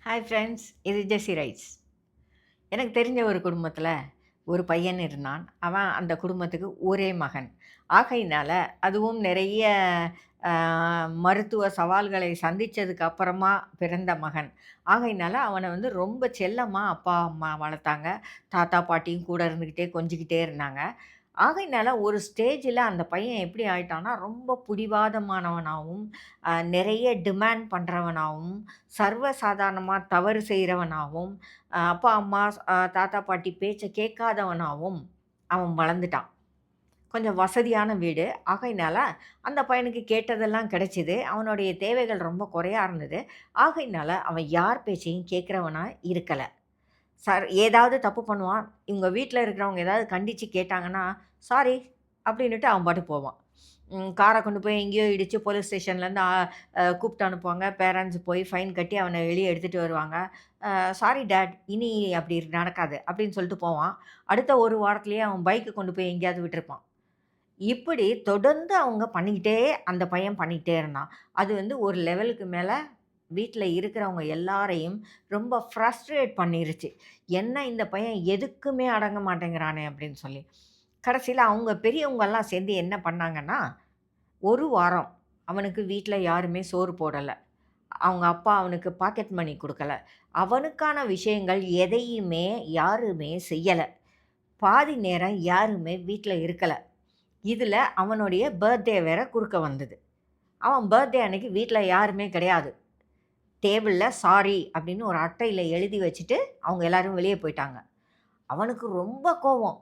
Hi friends, இது ஜெஸி rights. எனக்கு தெரிஞ்ச ஒரு குடும்பத்தில் ஒரு பையன் இருந்தான். அவன் அந்த குடும்பத்துக்கு ஒரே மகன். ஆகையினால அதுவும் நிறைய அ மருத்துவ சவால்களை சந்திச்சதுக்கு அப்புறமா பிறந்த மகன். ஆகையினால அவன வந்து ரொம்ப செல்லமா அப்பா, அம்மா வளர்த்தாங்க. தாத்தா, பாட்டியும் கூட இருந்துக்கிட்டே கொஞ்சிக்கிட்டே இருந்தாங்க. ஆகையினால ஒரு ஸ்டேஜில அந்த பையன் எப்படி ஆயிட்டான்னா, ரொம்ப பிடிவாதமானவனாவும், நிறைய டிமாண்ட் பண்றவனாவும், சர்வசாதாரணமா தவறு செய்றவனாவும், அப்பா, அம்மா, தாத்தா, பாட்டி பேச்ச கேட்காதவனாவும் அவன் வளர்ந்துட்டான். கொஞ்சம் வசதியான வீடு. ஆகையினால அந்த பையனுக்கு கேட்டதெல்லாம் கிடைச்சது. அவனுடைய தேவைகள் ரொம்ப குறையா இருந்தது. ஆகையினால அவன் யார் பேச்சையும் கேட்கிறவனா இருக்கல. ஏதாவது தப்பு பண்ணுவான். இவங்க வீட்ல இருக்கிறவங்க ஏதாவது கண்டிச்சு கேட்டாங்கன்னா, "சாரி" அப்படின்னுட்டு அவன் பாட்டுக்கு போவான். கார கொண்டு போய் எங்கேயோ இடிச்சு போலீஸ் ஸ்டேஷன்லேருந்து ஆ கூப்பிட்டு அனுப்புவாங்க. பேரண்ட்ஸ் போய் ஃபைன் கட்டி அவன வெளிய எடுத்துட்டு வருவாங்க. "சாரி டாட், இனி அப்படி நடக்காது" அப்படின்னு சொல்லிட்டு போவான். அடுத்த 1 வாரத்திலேயே அவன் பைக்க கொண்டு போய் எங்கேயாவது விட்டுருப்பான். இப்படி தொடர்ந்து அவங்க பண்ணிக்கிட்டே அந்த பையன் பண்ணிக்கிட்டே இருந்தான். அது வந்து ஒரு லெவலுக்கு மேல வீட்ல இருக்கிறவங்க எல்லாரையும் ரொம்ப ஃப்ரஸ்ட்ரேட் பண்ணிருச்சு. என்ன இந்த பையன் எதுக்குமே அடங்க மாட்டேங்கிறானே அப்படின்னு சொல்லி. கடைசியில அவங்க பெரியவங்கலாம் சேர்ந்து என்ன பண்ணாங்கன்னா, 1 வாரம் அவனுக்கு வீட்ல யாருமே சோறு போடல. அவங்க அப்பா அவனுக்கு பாக்கெட் மணி குடுக்கல. அவனுக்கான விஷயங்கள் எதையுமே யாருமே செய்யல. பாதி நேரம் யாருமே வீட்ல இருக்கல. இதுல அவனுடைய பர்த்டே வேற குறுக்க வந்தது. அவன் பர்த்டே அன்னைக்கு வீட்ல யாருமே கிடையாது. டேபிள்ல சாரி அப்படின்னு ஒரு அட்டையில எழுதி வச்சுட்டு, அவங்க எல்லாரும் வெளிய போயிட்டாங்க. அவனுக்கு ரொம்ப கோவம்.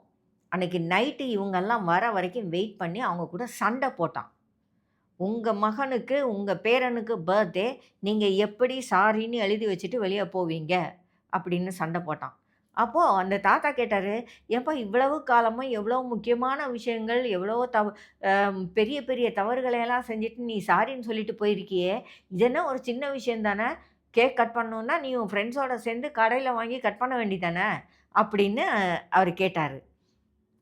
அன்னைக்கு நைட்டு இவங்கலாம் வர வரைக்கும் வெயிட் பண்ணி அவங்க கூட சண்ட போட்டான். "உங்க மகனுக்கு, உங்க பேரனுக்கு பர்த்டே. நீங்க எப்படி சாரின்னு எழுதி வச்சுட்டு வெளிய போவீங்க?" அப்படின்னு சண்ட போட்டான். அப்போ அந்த தாத்தா கேட்டாரு, "ஏன்பா இவ்வளவு காலமா எவ்வளோ முக்கியமான விஷயங்கள், எவ்வளவோ பெரிய பெரிய தவறுகளை எல்லாம் செஞ்சுட்டு நீ சாரின்னு சொல்லிட்டு போயிருக்கியே! இது என்ன ஒரு சின்ன விஷயம் தானே! கேக் கட் பண்ணணுன்னா, நீ உன் ஃப்ரெண்ட்ஸோட சேர்ந்து கடையில வாங்கி கட் பண்ண வேண்டியதானே!" அப்படின்னு அவரு கேட்டாரு.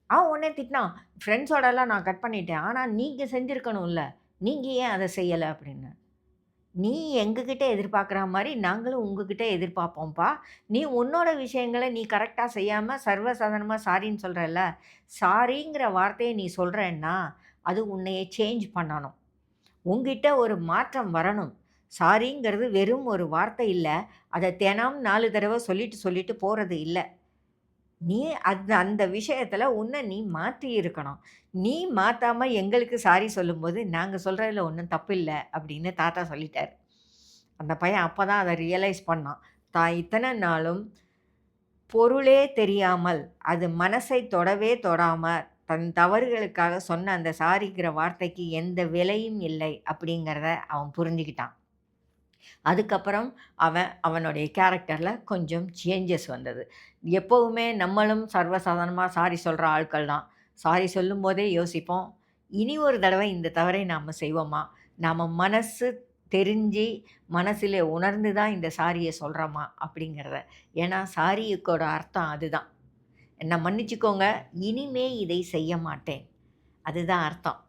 அவன் உடனே திட்டினான். "ஃப்ரெண்ட்ஸோடலாம் நான் கட் பண்ணிட்டேன். ஆனா நீங்க செஞ்சிருக்கணும்ல. நீங்க ஏன் அத செய்யல?" அப்படின்னு. "நீ எங்ககிட்ட எதிர்பார்க்குற மாரி நாங்களும் உங்ககிட்ட எதிர்பார்ப்போம்ப்பா. நீ உன்னோட விஷயங்கள நீ கரெக்ட்டா செய்யாம சர்வசாதாரணமா சாரின்னு சொல்றல்ல. சாரிங்கிற வார்த்தைய நீ சொல்றேன்னா, அது உன்னைய சேஞ்ச் பண்ணணும். உன்கிட்ட ஒரு மாற்றம் வரணும். சாரிங்கிறது வெறும் ஒரு வார்த்தை இல்ல. அத தினம் 4 தடவ சொல்லிட்டு சொல்லிட்டு போறது இல்ல. நீ அந்த அந்த விஷயத்துல உன்ன நீ மாத்தி இருக்கணும். நீ மாத்தாம எங்களுக்கு சாரி சொல்லும்போது, நாங்க சொல்றதுல ஒண்ணும் தப்பில்ல." அப்படின்னு தாத்தா சொல்லிட்டாரு. அந்த பையன் அப்பதான் அத ரியலைஸ் பண்ணான். தான் இத்தன நாளும் பொருளே தெரியாமல், அது மனசை தொடவே தொடாம, தன் தவறுகளுக்காக சொன்ன அந்த சாரிங்கிற வார்த்தைக்கு எந்த விலையும் இல்லை அப்படிங்கிறத அவன் புரிஞ்சுக்கிட்டான். அதுக்கப்புறம் அவனுடைய கேரக்டர்ல கொஞ்சம் சேஞ்சஸ் வந்தது. எப்பவுமே நம்மளும் சர்வசாதாரணமா சாரி சொல்ற ஆட்கள் தான். சாரி சொல்லும்போதே யோசிப்போம், இனி ஒரு தடவை இந்த தவறை நாம செய்வோமா? நாம மனசு தெரிஞ்சு, மனசிலே உணர்ந்து தான் இந்த சாரிய சொல்றோமா? அப்படிங்கிறத. ஏன்னா சாரியுக்கோட அர்த்தம் அதுதான். என்ன மன்னிச்சுக்கோங்க, இனிமே இதை செய்ய மாட்டேன். அதுதான் அர்த்தம்.